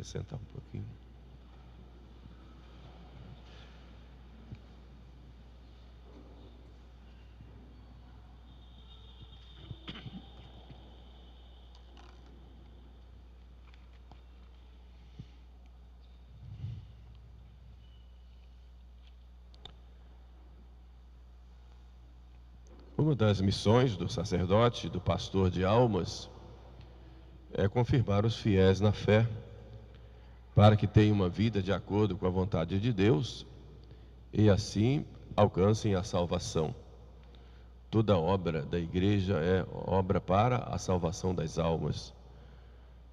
sentar um pouquinho. Uma das missões do sacerdote, do pastor de almas, é confirmar os fiéis na fé, para que tenham uma vida de acordo com a vontade de Deus e assim alcancem a salvação. Toda obra da igreja é obra para a salvação das almas.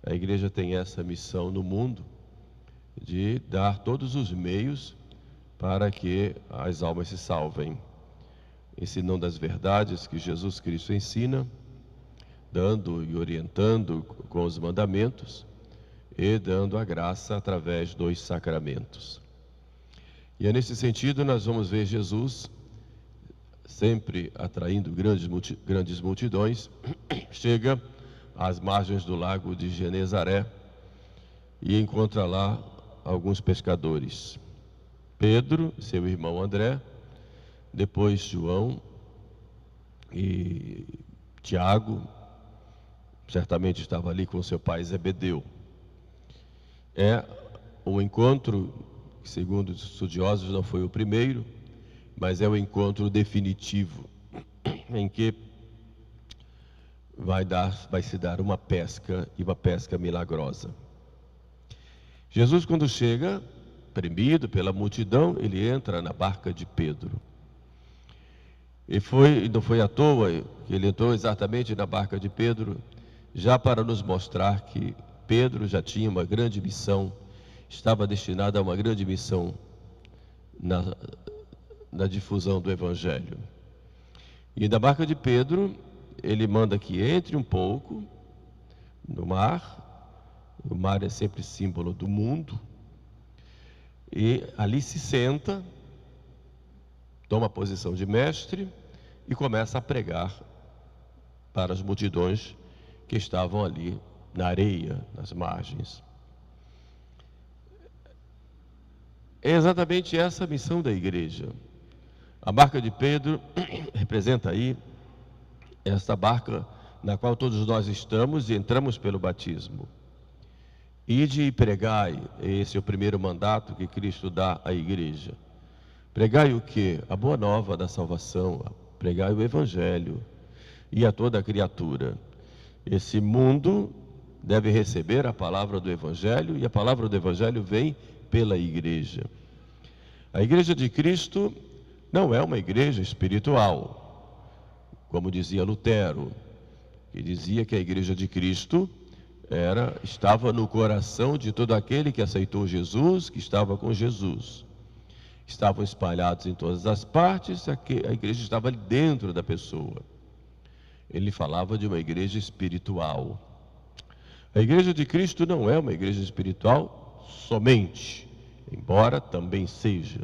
A igreja tem essa missão no mundo de dar todos os meios para que as almas se salvem, ensinando as verdades que Jesus Cristo ensina, dando e orientando com os mandamentos e dando a graça através dos sacramentos. E é nesse sentido nós vamos ver Jesus sempre atraindo grandes multidões. Chega às margens do lago de Genezaré e encontra lá alguns pescadores. Pedro, seu irmão André, depois João e Tiago, certamente estava ali com seu pai Zebedeu. É um encontro que, segundo os estudiosos, não foi o primeiro, mas é o encontro definitivo, em que vai se dar uma pesca, e uma pesca milagrosa. Jesus, quando chega, premido pela multidão, ele entra na barca de Pedro. E não foi à toa que ele entrou exatamente na barca de Pedro, já para nos mostrar que Pedro já tinha uma grande missão, estava destinado a uma grande missão na difusão do Evangelho. E na barca de Pedro, ele manda que entre um pouco no mar. O mar é sempre símbolo do mundo. E ali se senta, toma a posição de mestre e começa a pregar para as multidões que estavam ali na areia, nas margens. É exatamente essa a missão da igreja. A barca de Pedro representa aí essa barca na qual todos nós estamos e entramos pelo batismo. Ide e pregai, esse é o primeiro mandato que Cristo dá à igreja. Pregai o quê? A boa nova da salvação, pregai o Evangelho e a toda criatura. Esse mundo deve receber a palavra do Evangelho, e a palavra do Evangelho vem pela igreja. A igreja de Cristo não é uma igreja espiritual, como dizia Lutero, que dizia que a igreja de Cristo estava no coração de todo aquele que aceitou Jesus, que estava com Jesus. Estavam espalhados em todas as partes, a igreja estava ali dentro da pessoa. Ele falava de uma igreja espiritual. A igreja de Cristo não é uma igreja espiritual somente, embora também seja.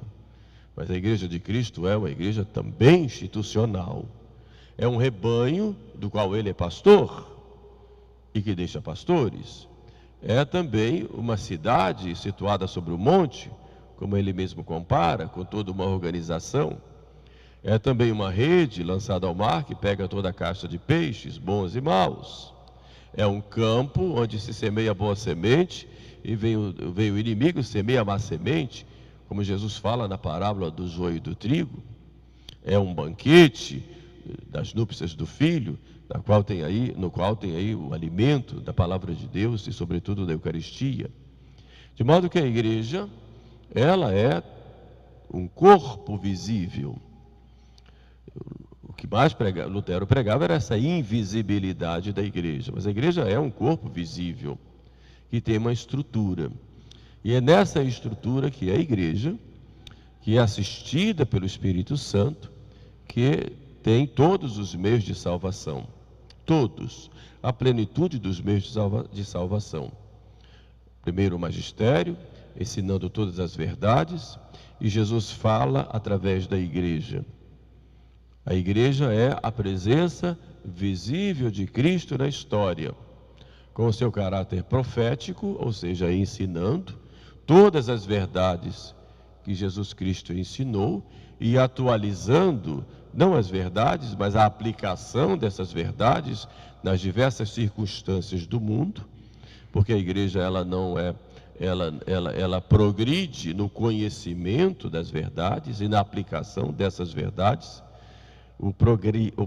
Mas a igreja de Cristo é uma igreja também institucional. É um rebanho do qual ele é pastor e que deixa pastores. É também uma cidade situada sobre o monte, como ele mesmo compara, com toda uma organização. É também uma rede lançada ao mar que pega toda a casta de peixes, bons e maus. É um campo onde se semeia boa semente e vem o inimigo semeia má semente, como Jesus fala na parábola do joio e do trigo. É um banquete das núpcias do Filho, no qual tem aí o alimento da palavra de Deus e sobretudo da Eucaristia. De modo que a igreja, ela é um corpo visível. O que mais Lutero pregava era essa invisibilidade da igreja, mas a igreja é um corpo visível, que tem uma estrutura. E é nessa estrutura que é a igreja, que é assistida pelo Espírito Santo, que tem todos os meios de salvação. Todos, a plenitude dos meios de salvação. Primeiro o magistério, ensinando todas as verdades, e Jesus fala através da igreja. A igreja é a presença visível de Cristo na história, com o seu caráter profético, ou seja, ensinando todas as verdades que Jesus Cristo ensinou e atualizando não as verdades, mas a aplicação dessas verdades nas diversas circunstâncias do mundo, porque a igreja ela progride no conhecimento das verdades e na aplicação dessas verdades. O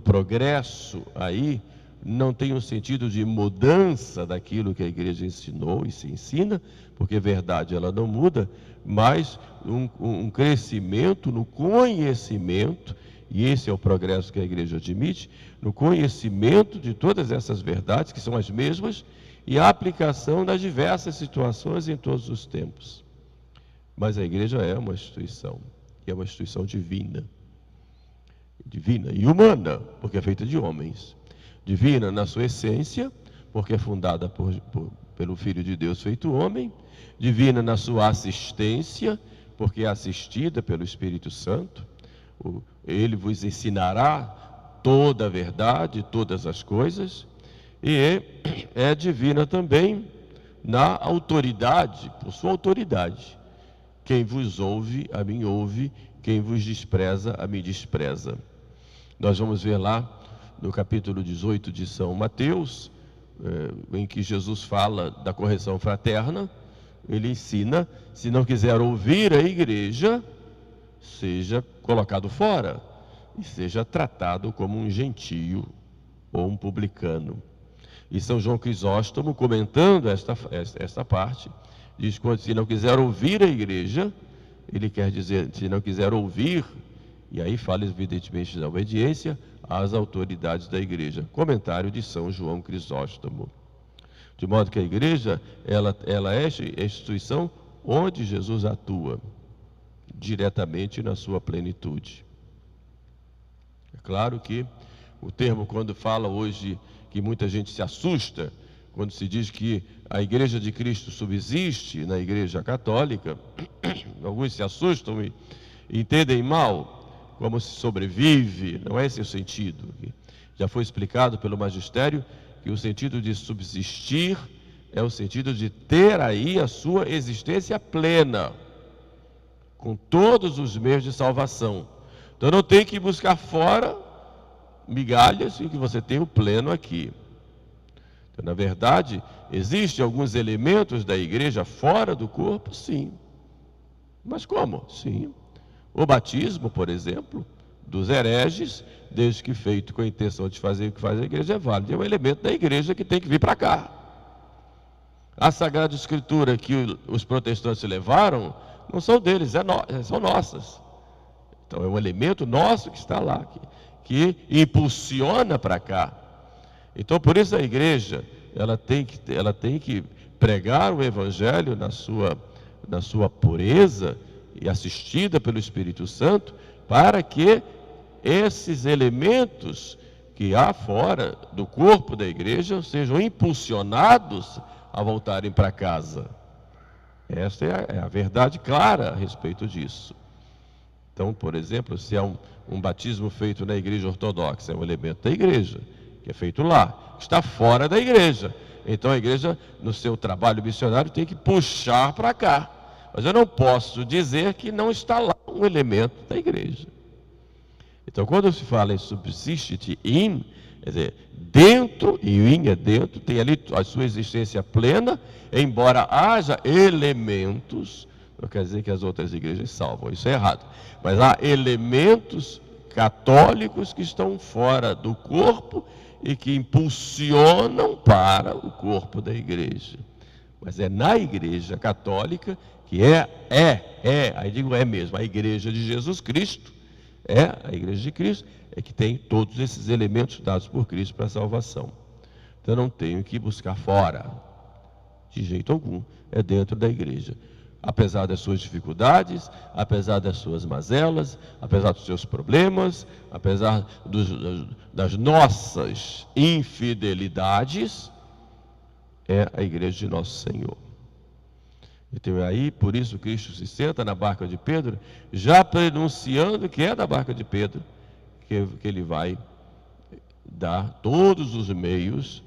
progresso aí não tem um sentido de mudança daquilo que a igreja ensinou e se ensina, porque verdade ela não muda, mas um crescimento no conhecimento, e esse é o progresso que a igreja admite, no conhecimento de todas essas verdades, que são as mesmas, e a aplicação nas diversas situações em todos os tempos. Mas a igreja é uma instituição, e é uma instituição divina e humana, porque é feita de homens. Divina na sua essência, porque é fundada pelo Filho de Deus feito homem. Divina na sua assistência, porque é assistida pelo Espírito Santo. Ele vos ensinará toda a verdade, todas as coisas. E é divina também na autoridade, por sua autoridade. Quem vos ouve, a mim ouve. Quem vos despreza, a mim despreza. Nós vamos ver lá no capítulo 18 de São Mateus, em que Jesus fala da correção fraterna. Ele ensina: se não quiser ouvir a igreja, seja colocado fora e seja tratado como um gentio ou um publicano. E São João Crisóstomo, comentando esta parte, diz que se não quiser ouvir a igreja, ele quer dizer, se não quiser ouvir, e aí fala evidentemente da obediência às autoridades da igreja. Comentário de São João Crisóstomo. De modo que a igreja, ela é a instituição onde Jesus atua, diretamente na sua plenitude. É claro que o termo, quando fala hoje, que muita gente se assusta, quando se diz que a igreja de Cristo subsiste na igreja católica, alguns se assustam e entendem mal, como se sobrevive. Não é esse o sentido. Já foi explicado pelo magistério que o sentido de subsistir é o sentido de ter aí a sua existência plena, com todos os meios de salvação. Então não tem que buscar fora migalhas em que você tem o pleno aqui. Então, na verdade, existem alguns elementos da igreja fora do corpo, sim. Mas como? Sim. O batismo, por exemplo, dos hereges, desde que feito com a intenção de fazer o que faz a igreja, é válido. É um elemento da igreja que tem que vir para cá. A Sagrada Escritura que os protestantes levaram, não são deles, são nossas. Então é um elemento nosso que está lá, que impulsiona para cá. Então por isso a igreja, ela tem que pregar o Evangelho na sua pureza, e assistida pelo Espírito Santo, para que esses elementos que há fora do corpo da igreja sejam impulsionados a voltarem para casa. Esta é a verdade clara a respeito disso. Então, por exemplo, se há um batismo feito na igreja ortodoxa, é um elemento da igreja, que é feito lá, está fora da igreja. Então a igreja, no seu trabalho missionário, tem que puxar para cá. Mas eu não posso dizer que não está lá um elemento da igreja. Então, quando se fala em subsiste in, quer dizer, dentro, e in é dentro, tem ali a sua existência plena, embora haja elementos, não quer dizer que as outras igrejas salvam, isso é errado, mas há elementos católicos que estão fora do corpo e que impulsionam para o corpo da igreja. Mas é na igreja católica que aí digo é mesmo, a igreja de Jesus Cristo, a igreja de Cristo, é que tem todos esses elementos dados por Cristo para a salvação. Então não tenho que buscar fora, de jeito algum, é dentro da igreja. Apesar das suas dificuldades, apesar das suas mazelas, apesar dos seus problemas, apesar das nossas infidelidades, é a igreja de nosso Senhor. Então aí, por isso Cristo se senta na barca de Pedro, já prenunciando que é da barca de Pedro, que ele vai dar todos os meios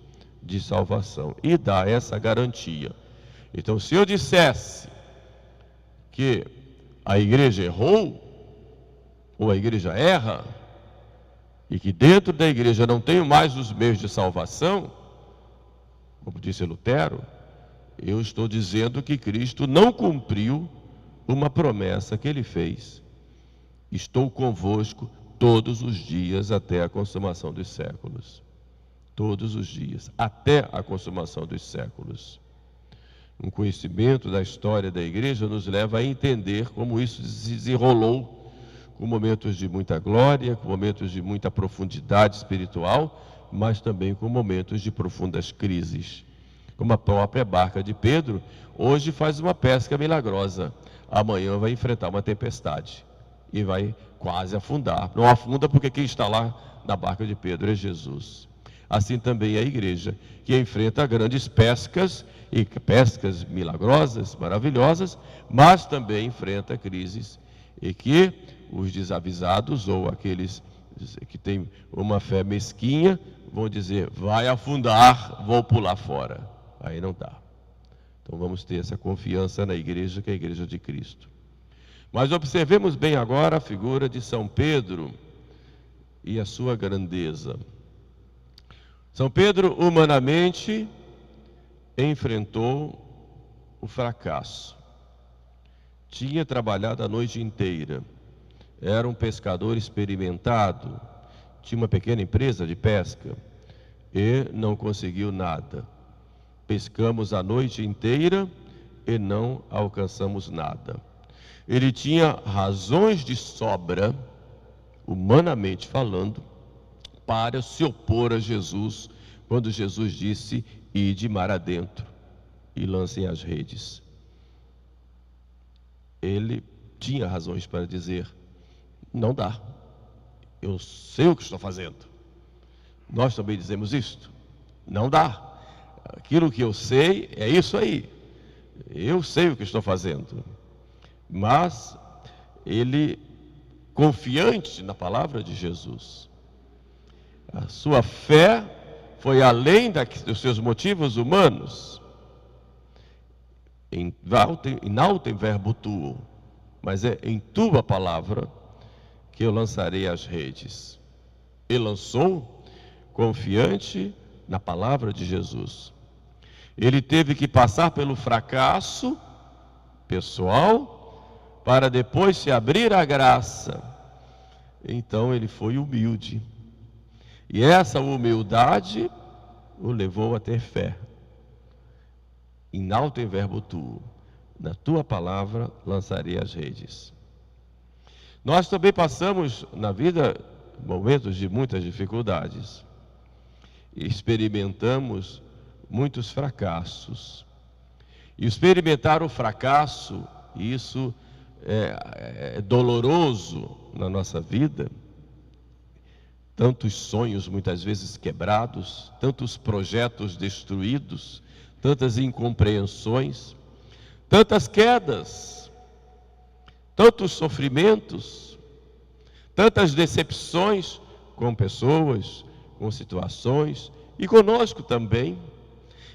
de salvação e dá essa garantia. Então, se eu dissesse que a igreja errou, ou a igreja erra, e que dentro da igreja não tenho mais os meios de salvação, como disse Lutero, eu estou dizendo que Cristo não cumpriu uma promessa que ele fez. Estou convosco todos os dias até a consumação dos séculos. Todos os dias, até a consumação dos séculos. Um conhecimento da história da igreja nos leva a entender como isso se desenrolou, com momentos de muita glória, com momentos de muita profundidade espiritual, mas também com momentos de profundas crises. Como a própria barca de Pedro, hoje faz uma pesca milagrosa, amanhã vai enfrentar uma tempestade e vai quase afundar. Não afunda porque quem está lá na barca de Pedro é Jesus. Assim também a igreja, que enfrenta grandes pescas, e pescas milagrosas, maravilhosas, mas também enfrenta crises, e que os desavisados, ou aqueles que têm uma fé mesquinha, vão dizer, vai afundar, vou pular fora. Aí não dá. Então vamos ter essa confiança na igreja, que é a igreja de Cristo. Mas observemos bem agora a figura de São Pedro e a sua grandeza. São Pedro, humanamente, enfrentou o fracasso. Tinha trabalhado a noite inteira. Era um pescador experimentado. Tinha uma pequena empresa de pesca e não conseguiu nada. Pescamos a noite inteira e não alcançamos nada. Ele tinha razões de sobra, humanamente falando, para se opor a Jesus, quando Jesus disse, ide mar adentro e lancem as redes. Ele tinha razões para dizer, não dá, eu sei o que estou fazendo. Nós também dizemos isto, não dá, aquilo que eu sei é isso aí, eu sei o que estou fazendo. Mas ele, confiante na palavra de Jesus, a sua fé foi além dos seus motivos humanos. Em altem verbo tuo, mas é em tua palavra que eu lançarei as redes. Ele lançou confiante na palavra de Jesus. Ele teve que passar pelo fracasso pessoal para depois se abrir à graça. Então ele foi humilde. E essa humildade o levou a ter fé. In altem verbo tuo, na tua palavra lançarei as redes. Nós também passamos na vida momentos de muitas dificuldades. Experimentamos muitos fracassos. E experimentar o fracasso, isso é doloroso na nossa vida. Tantos sonhos muitas vezes quebrados, tantos projetos destruídos, tantas incompreensões, tantas quedas, tantos sofrimentos, tantas decepções com pessoas, com situações e conosco também.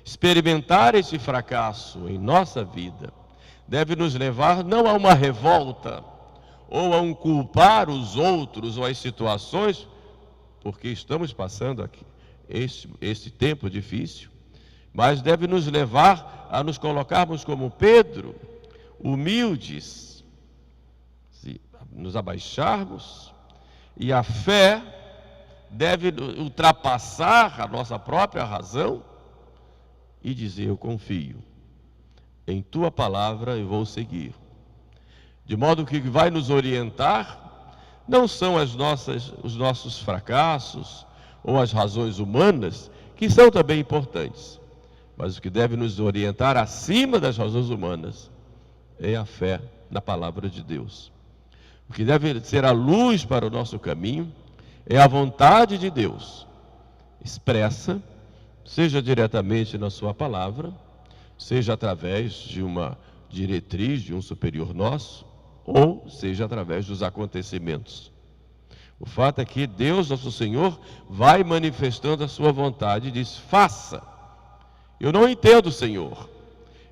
Experimentar esse fracasso em nossa vida deve nos levar não a uma revolta ou a um culpar os outros ou as situações, porque estamos passando aqui esse tempo difícil, mas deve nos levar a nos colocarmos como Pedro, humildes, nos abaixarmos, e a fé deve ultrapassar a nossa própria razão e dizer, eu confio, em tua palavra eu vou seguir. De modo que o que vai nos orientar não são os nossos fracassos ou as razões humanas, que são também importantes. Mas o que deve nos orientar acima das razões humanas é a fé na palavra de Deus. O que deve ser a luz para o nosso caminho é a vontade de Deus, expressa, seja diretamente na sua palavra, seja através de uma diretriz de um superior nosso, ou seja através dos acontecimentos. O fato é que Deus, nosso Senhor, vai manifestando a sua vontade e diz, faça, Eu não entendo, Senhor.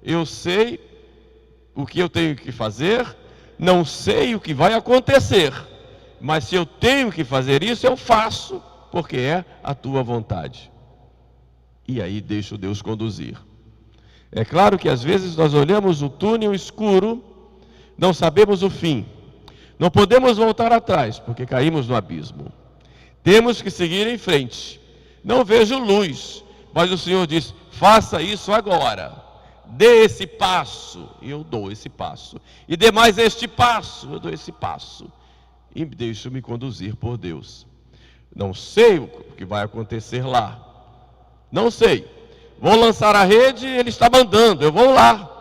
Eu sei o que eu tenho que fazer, não sei o que vai acontecer, mas se eu tenho que fazer isso, eu faço, porque é a tua vontade. E aí deixo Deus conduzir. É claro que às vezes nós olhamos o túnel escuro, não sabemos o fim, não podemos voltar atrás, porque caímos no abismo. Temos que seguir em frente. Não vejo luz, mas o Senhor diz: faça isso agora, dê esse passo, e eu dou esse passo, e dê mais este passo, eu dou esse passo, e deixo-me conduzir por Deus. Não sei o que vai acontecer lá, não sei, vou lançar a rede, Ele está mandando, eu vou lá.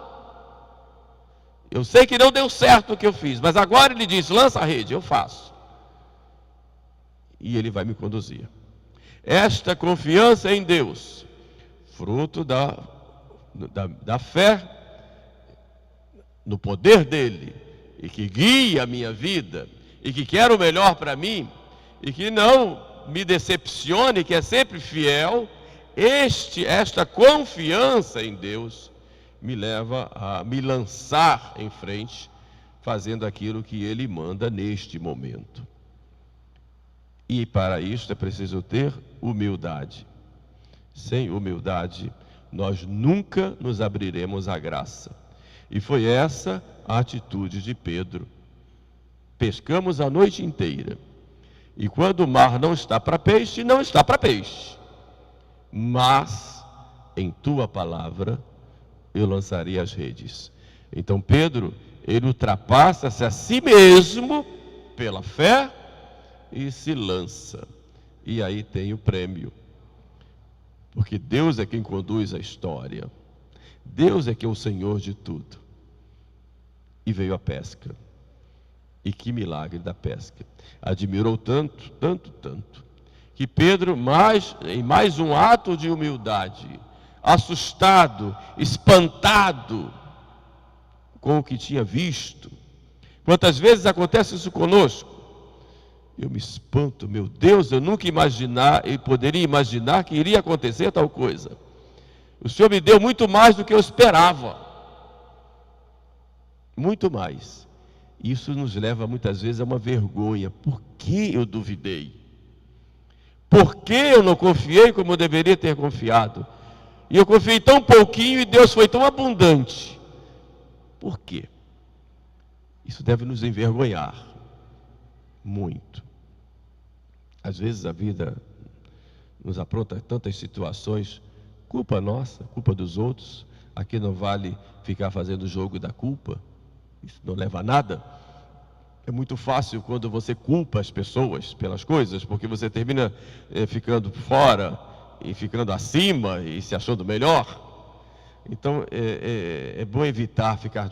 Eu sei que não deu certo o que eu fiz, mas agora Ele diz: lança a rede, eu faço, e Ele vai me conduzir. Esta confiança em Deus, fruto da fé no poder dEle, e que guia a minha vida, e que quer o melhor para mim, e que não me decepcione, que é sempre fiel. Esta confiança em Deus me leva a me lançar em frente, fazendo aquilo que Ele manda neste momento. E para isso é preciso ter humildade. Sem humildade, nós nunca nos abriremos à graça. E foi essa a atitude de Pedro. Pescamos a noite inteira, e quando o mar não está para peixe, não está para peixe. Mas em tua palavra eu lançarei as redes. Então Pedro, ele ultrapassa-se a si mesmo pela fé e se lança. E aí tem o prêmio. Porque Deus é quem conduz a história. Deus é que é o Senhor de tudo. E veio a pesca. E que milagre da pesca. Admirou tanto, que Pedro, em mais um ato de humildade, assustado, espantado com o que tinha visto. Quantas vezes acontece isso conosco? Eu me espanto, meu Deus, eu nunca poderia imaginar que iria acontecer tal coisa. O Senhor me deu muito mais do que eu esperava. Muito mais. Isso nos leva muitas vezes a uma vergonha. Por que eu duvidei? Por que eu não confiei como eu deveria ter confiado? E eu confiei tão pouquinho e Deus foi tão abundante. Por quê? Isso deve nos envergonhar. Muito. Às vezes a vida nos apronta tantas situações, culpa nossa, culpa dos outros. Aqui não vale ficar fazendo o jogo da culpa, isso não leva a nada. É muito fácil quando você culpa as pessoas pelas coisas, porque você termina ficando fora e ficando acima e se achando melhor. Então é bom evitar ficar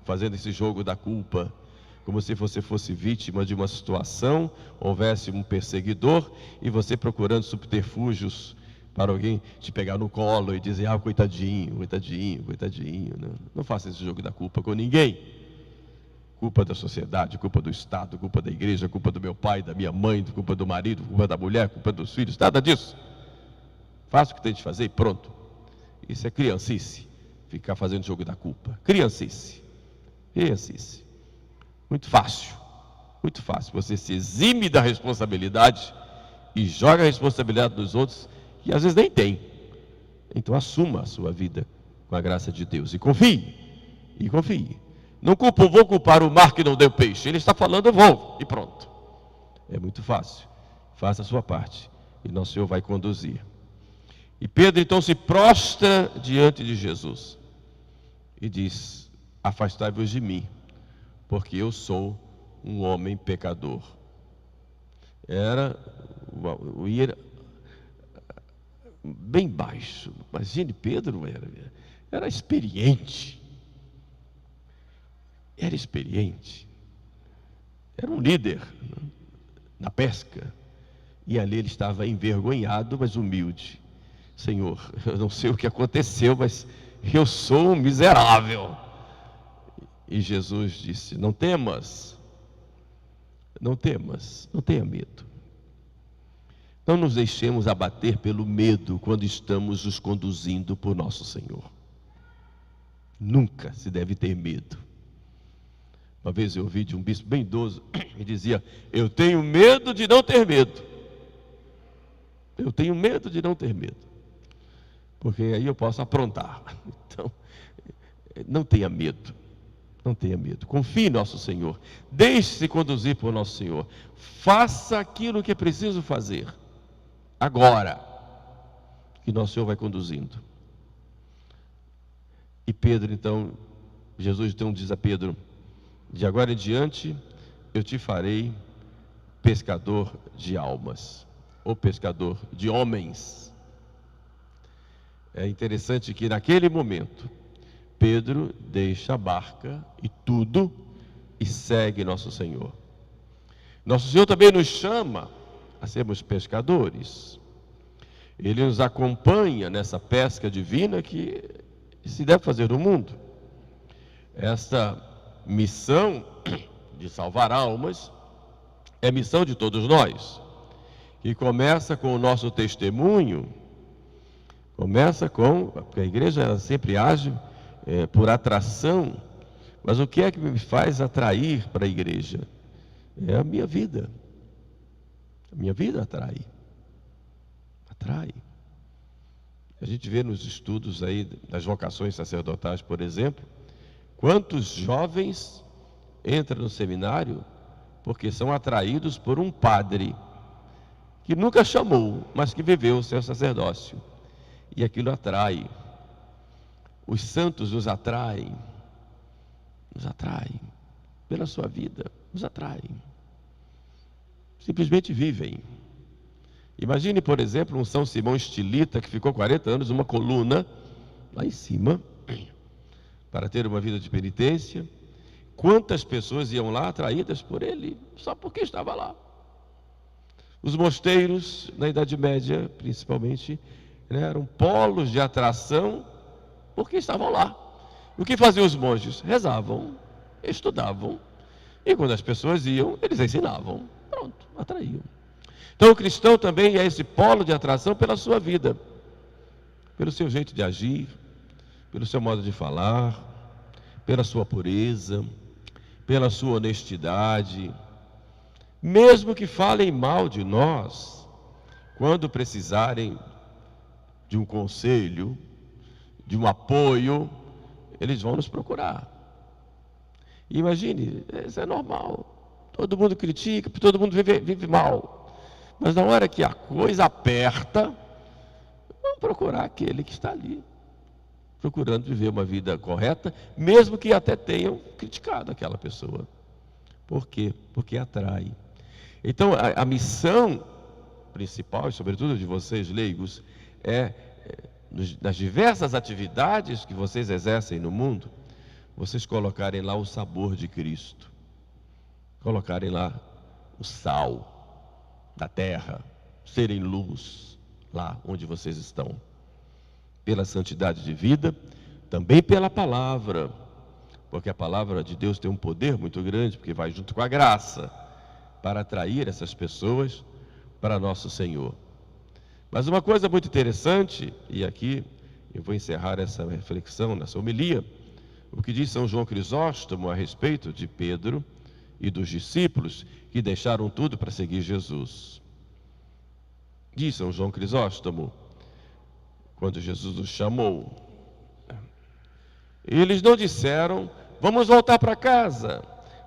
fazendo esse jogo da culpa, como se você fosse vítima de uma situação, houvesse um perseguidor e você procurando subterfúgios para alguém te pegar no colo e dizer: ah, coitadinho, coitadinho, coitadinho. Não faça esse jogo da culpa com ninguém. Culpa da sociedade, culpa do Estado, culpa da igreja, culpa do meu pai, da minha mãe, culpa do marido, culpa da mulher, culpa dos filhos, nada disso. Faça o que tem de fazer e pronto. Isso é criancice, ficar fazendo jogo da culpa. Criancice. Muito fácil. Você se exime da responsabilidade e joga a responsabilidade dos outros, que às vezes nem tem. Então assuma a sua vida com a graça de Deus e confie. Não vou culpar o mar que não deu peixe. Ele está falando, eu vou, e pronto. É muito fácil. Faça a sua parte e nosso Senhor vai conduzir. E Pedro então se prostra diante de Jesus e diz: afastai-vos de mim, porque eu sou um homem pecador. Era bem baixo. Imagine, Pedro era experiente. Era um líder na pesca. E ali ele estava envergonhado, mas humilde. Senhor, eu não sei o que aconteceu, mas eu sou um miserável. E Jesus disse: não temas, não tenha medo. Não nos deixemos abater pelo medo quando estamos nos conduzindo por nosso Senhor. Nunca se deve ter medo. Uma vez eu ouvi de um bispo bem idoso, e dizia: eu tenho medo de não ter medo. Eu tenho medo de não ter medo, porque aí eu posso aprontar. Então, não tenha medo. Não tenha medo, confie em nosso Senhor, deixe-se conduzir por nosso Senhor, faça aquilo que é preciso fazer, agora, que nosso Senhor vai conduzindo. E Pedro então, Jesus então diz a Pedro: de agora em diante, eu te farei pescador de almas, ou pescador de homens. É interessante que naquele momento, Pedro deixa a barca e tudo e segue nosso Senhor. Nosso Senhor também nos chama a sermos pescadores. Ele nos acompanha nessa pesca divina que se deve fazer no mundo. Esta missão de salvar almas é missão de todos nós, que começa com o nosso testemunho, porque a igreja ela sempre age por atração, mas o que é que me faz atrair para a igreja? É a minha vida. A minha vida atrai. A gente vê nos estudos aí das vocações sacerdotais, por exemplo, quantos jovens entram no seminário porque são atraídos por um padre que nunca chamou, mas que viveu o seu sacerdócio, e aquilo atrai. Os santos nos atraem pela sua vida, nos atraem, simplesmente vivem. Imagine, por exemplo, um São Simão Estilita que ficou 40 anos numa coluna lá em cima para ter uma vida de penitência. Quantas pessoas iam lá atraídas por ele só porque estava lá? Os mosteiros na Idade Média, principalmente, eram polos de atração porque estavam lá. O que faziam os monges? Rezavam, estudavam, e quando as pessoas iam, eles ensinavam. Pronto, atraíam. Então o cristão também é esse polo de atração pela sua vida, pelo seu jeito de agir, pelo seu modo de falar, pela sua pureza, pela sua honestidade. Mesmo que falem mal de nós, quando precisarem de um conselho, de um apoio, eles vão nos procurar. Imagine, isso é normal. Todo mundo critica, todo mundo vive mal. Mas na hora que a coisa aperta, vamos procurar aquele que está ali, procurando viver uma vida correta, mesmo que até tenham criticado aquela pessoa. Por quê? Porque atrai. Então, a missão principal, e sobretudo de vocês leigos, nas diversas atividades que vocês exercem no mundo, vocês colocarem lá o sabor de Cristo, colocarem lá o sal da terra, serem luz lá onde vocês estão, pela santidade de vida, também pela palavra, porque a palavra de Deus tem um poder muito grande, porque vai junto com a graça, para atrair essas pessoas para nosso Senhor. Mas uma coisa muito interessante, e aqui eu vou encerrar essa reflexão, nessa homilia, o que diz São João Crisóstomo a respeito de Pedro e dos discípulos que deixaram tudo para seguir Jesus. Diz São João Crisóstomo, quando Jesus os chamou, eles não disseram: vamos voltar para casa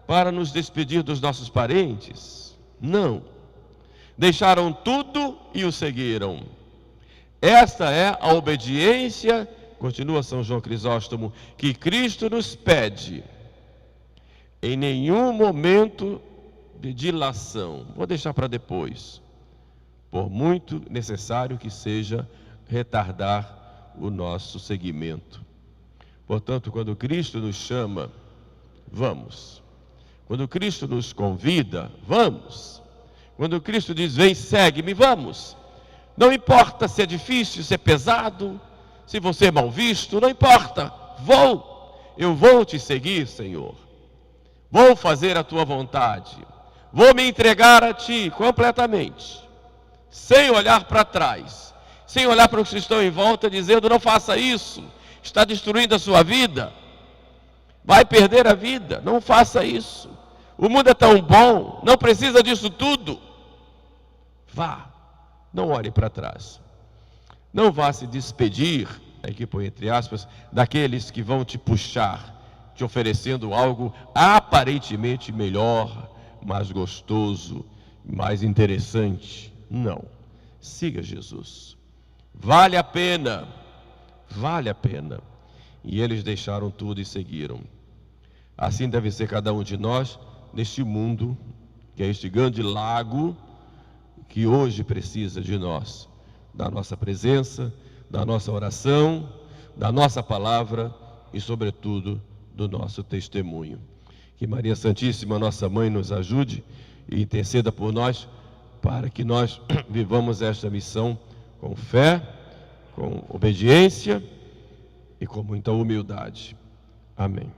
para nos despedir dos nossos parentes. Não. Deixaram tudo e o seguiram. Esta é a obediência, continua São João Crisóstomo, que Cristo nos pede. Em nenhum momento de dilação, vou deixar para depois, por muito necessário que seja retardar o nosso seguimento. Portanto, quando Cristo nos chama, vamos. Quando Cristo nos convida, vamos. Quando Cristo diz: vem, segue-me, vamos. Não importa se é difícil, se é pesado, se você é mal visto, não importa. Eu vou te seguir, Senhor. Vou fazer a tua vontade. Vou me entregar a ti completamente. sem olhar para trás, sem olhar para os que estão em volta, dizendo: não faça isso, está destruindo a sua vida, vai perder a vida, não faça isso, o mundo é tão bom, não precisa disso tudo. Vá, não olhe para trás, não vá se despedir, aqui põe entre aspas, daqueles que vão te puxar, te oferecendo algo aparentemente melhor, mais gostoso, mais interessante. Não, siga Jesus, vale a pena, vale a pena. E eles deixaram tudo e seguiram. Assim deve ser cada um de nós neste mundo, que é este grande lago, que hoje precisa de nós, da nossa presença, da nossa oração, da nossa palavra e, sobretudo, do nosso testemunho. Que Maria Santíssima, nossa Mãe, nos ajude e interceda por nós, para que nós vivamos esta missão com fé, com obediência e com muita humildade. Amém.